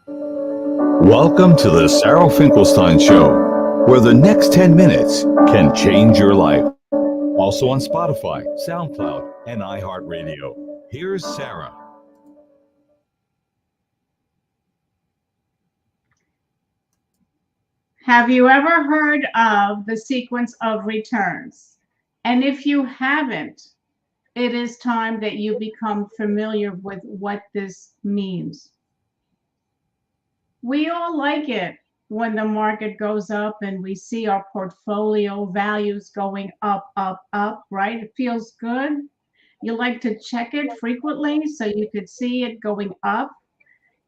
Welcome to the Sara Finkelstein Show, where the next 10 minutes can change your life. Also on Spotify, SoundCloud, and iHeartRadio. Here's Sara. Have you ever heard of the sequence of returns? And if you haven't, it is time that you become familiar with what this means. We all like it when the market goes up and we see our portfolio values going up, up, up, right? It feels good. You like to check it frequently so you could see it going up.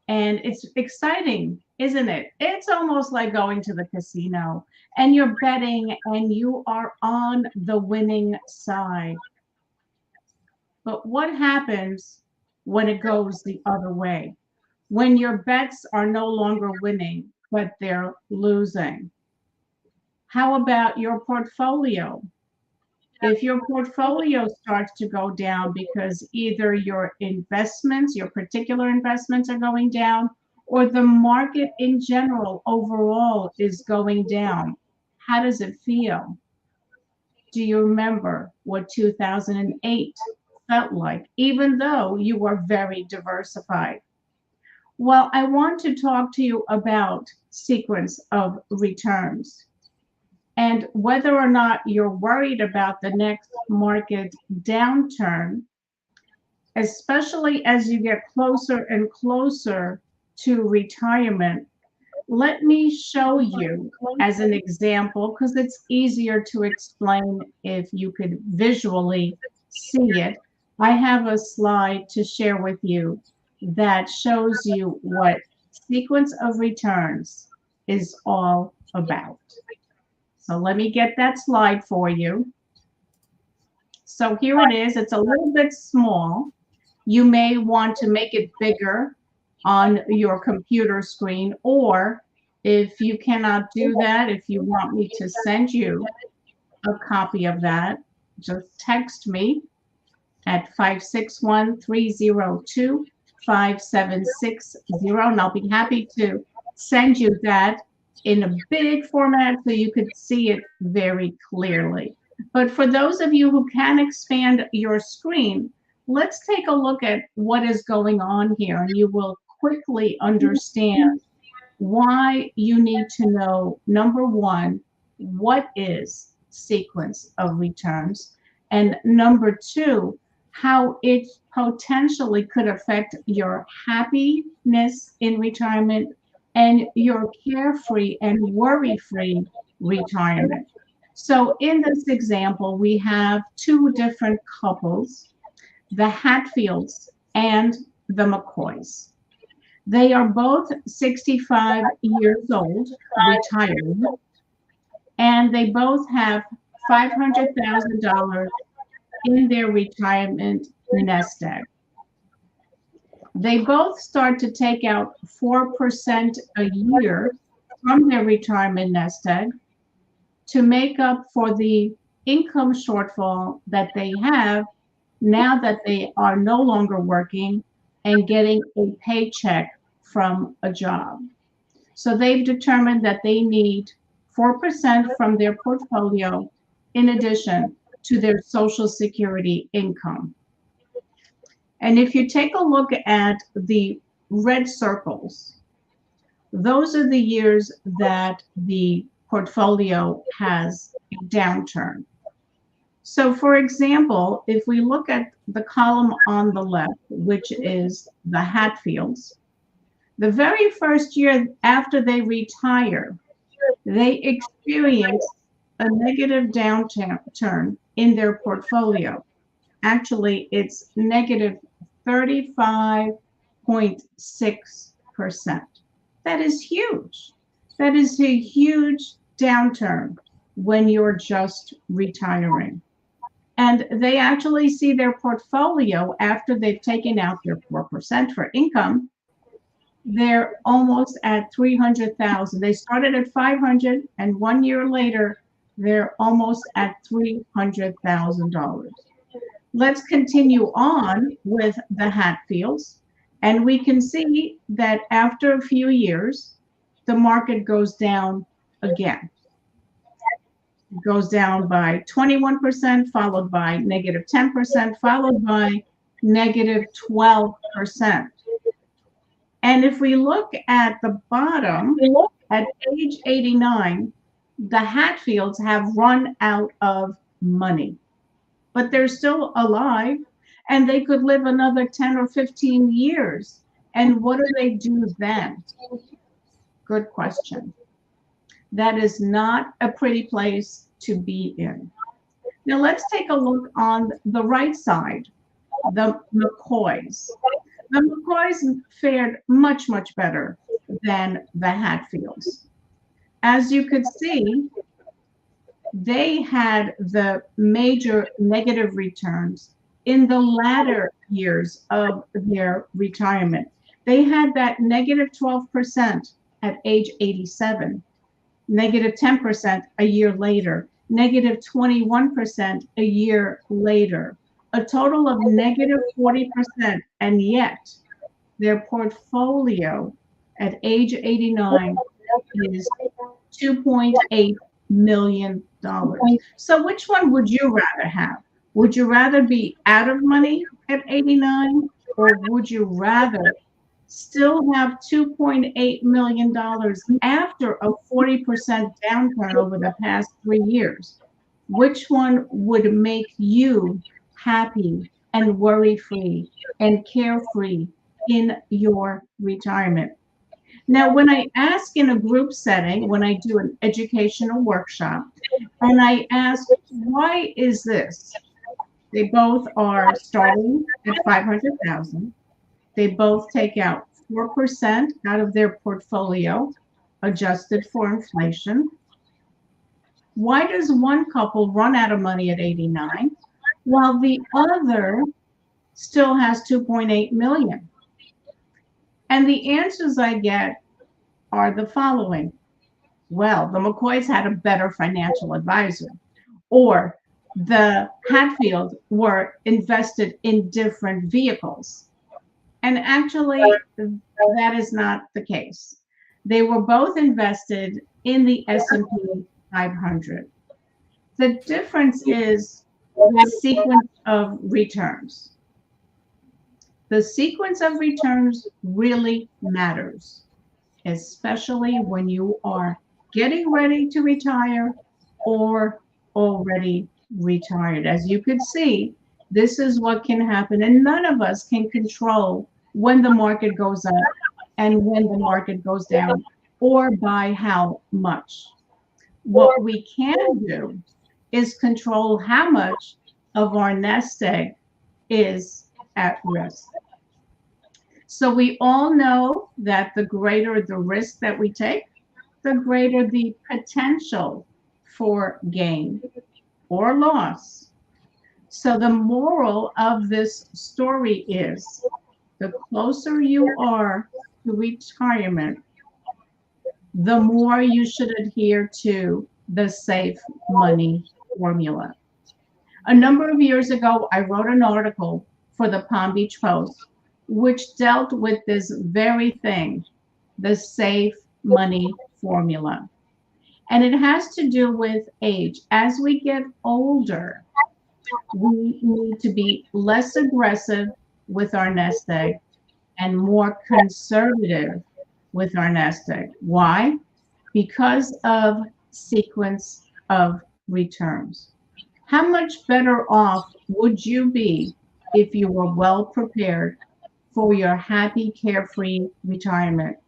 And it's exciting, isn't it? It's almost like going to the casino and you're betting and you are on the winning side. But what happens when it goes the other way? When your bets are no longer winning, but they're losing? How about your portfolio? If your portfolio starts to go down because either your investments, your particular investments are going down, or the market in general overall is going down, how does it feel? Do you remember what 2008 felt like, even though you were very diversified? Well, I want to talk to you about sequence of returns and whether or not you're worried about the next market downturn, especially as you get closer and closer to retirement. Let me show you as an example because it's easier to explain if you could visually see it. I have a slide to share with you that shows you what sequence of returns is all about. So let me get that slide for you. So here it is. It's a little bit small. You may want to make it bigger on your computer screen, or if you cannot do that, if you want me to send you a copy of that, just text me at 561-302-5760, and I'll be happy to send you that in a big format so you could see it very clearly. But for those of you who can expand your screen, let's take a look at what is going on here, and you will quickly understand why you need to know, number one, what is sequence of returns, and number two, how it potentially could affect your happiness in retirement and your carefree and worry-free retirement. So in this example, we have two different couples, the Hatfields and the McCoys. They are both 65 years old, retired, and they both have $500,000 in their retirement nest egg. They both start to take out 4% a year from their retirement nest egg to make up for the income shortfall that they have now that they are no longer working and getting a paycheck from a job. So they've determined that they need 4% from their portfolio in addition to their Social Security income. And if you take a look at the red circles, those are the years that the portfolio has a downturn. So for example, if we look at the column on the left, which is the Hatfields, the very first year after they retire, they experience a negative downturn in their portfolio. Actually, it's negative 35.6%. That is huge. That is a huge downturn when you're just retiring. And they actually see their portfolio after they've taken out their 4% for income. They're almost at 300,000. They started at 500, and 1 year later, they're almost at $300,000. Let's continue on with the Hatfields. And we can see that after a few years, the market goes down again. It goes down by 21%, followed by negative 10%, followed by negative 12%. And if we look at the bottom, at age 89, the Hatfields have run out of money, but they're still alive and they could live another 10 or 15 years. And what do they do then? Good question. That is not a pretty place to be in. Now let's take a look on the right side, the McCoys. The McCoys fared much, much better than the Hatfields. As you could see, they had the major negative returns in the latter years of their retirement. They had that negative 12% at age 87, negative 10% a year later, negative 21% a year later, a total of negative 40%, and yet their portfolio at age 89 is $2.8 million. So which one would you rather have? Would you rather be out of money at 89, or would you rather still have $2.8 million after a 40% downturn over the past 3 years? Which one would make you happy and worry-free and carefree in your retirement? Now, when I ask in a group setting, when I do an educational workshop, and I ask, why is this? They both are starting at 500,000. They both take out 4% out of their portfolio, adjusted for inflation. Why does one couple run out of money at 89 while the other still has 2.8 million? And the answers I get are the following. Well, the McCoys had a better financial advisor, or the Hatfield were invested in different vehicles. And actually, that is not the case. They were both invested in the S&P 500. The difference is the sequence of returns. The sequence of returns really matters, especially when you are getting ready to retire or already retired. As you could see, this is what can happen, and none of us can control when the market goes up and when the market goes down, or by how much. What we can do is control how much of our nest egg is at risk. So we all know that the greater the risk that we take, the greater the potential for gain or loss. So the moral of this story is, the closer you are to retirement, the more you should adhere to the safe money formula. A number of years ago, I wrote an article for the Palm Beach Post, which dealt with this very thing, the safe money formula. And it has to do with age. As we get older, we need to be less aggressive with our nest egg and more conservative with our nest egg. Why? Because of sequence of returns. How much better off would you be if you were well prepared for your happy, carefree retirement?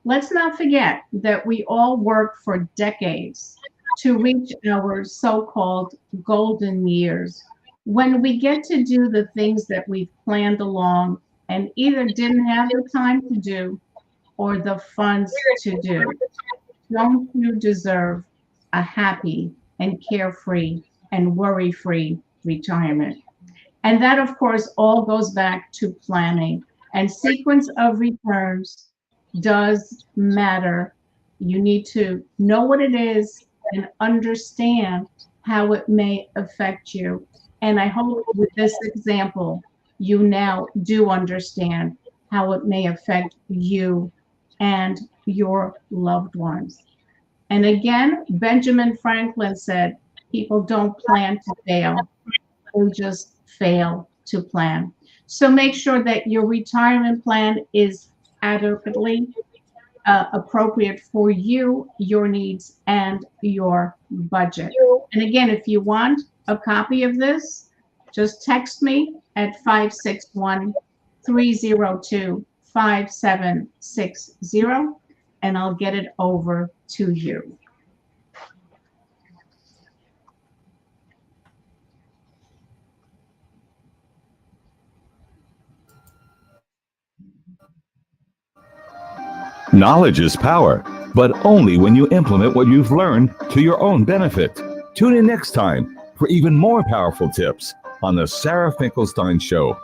Let's not forget that we all work for decades to reach our so-called golden years, when we get to do the things that we've planned along and either didn't have the time to do or the funds to do. Don't you deserve a happy and carefree and worry-free retirement? And that, of course, all goes back to planning. And sequence of returns does matter. You need to know what it is and understand how it may affect you. And I hope with this example, you now do understand how it may affect you and your loved ones. And again, Benjamin Franklin said, people don't plan to fail, they just fail to plan. So make sure that your retirement plan is adequately appropriate for you, your needs, and your budget. And again, if you want a copy of this, just text me at 561 302 5760 and I'll get it over to you. Knowledge is power, but only when you implement what you've learned to your own benefit. Tune in next time for even more powerful tips on the Sara Finkelstein Show.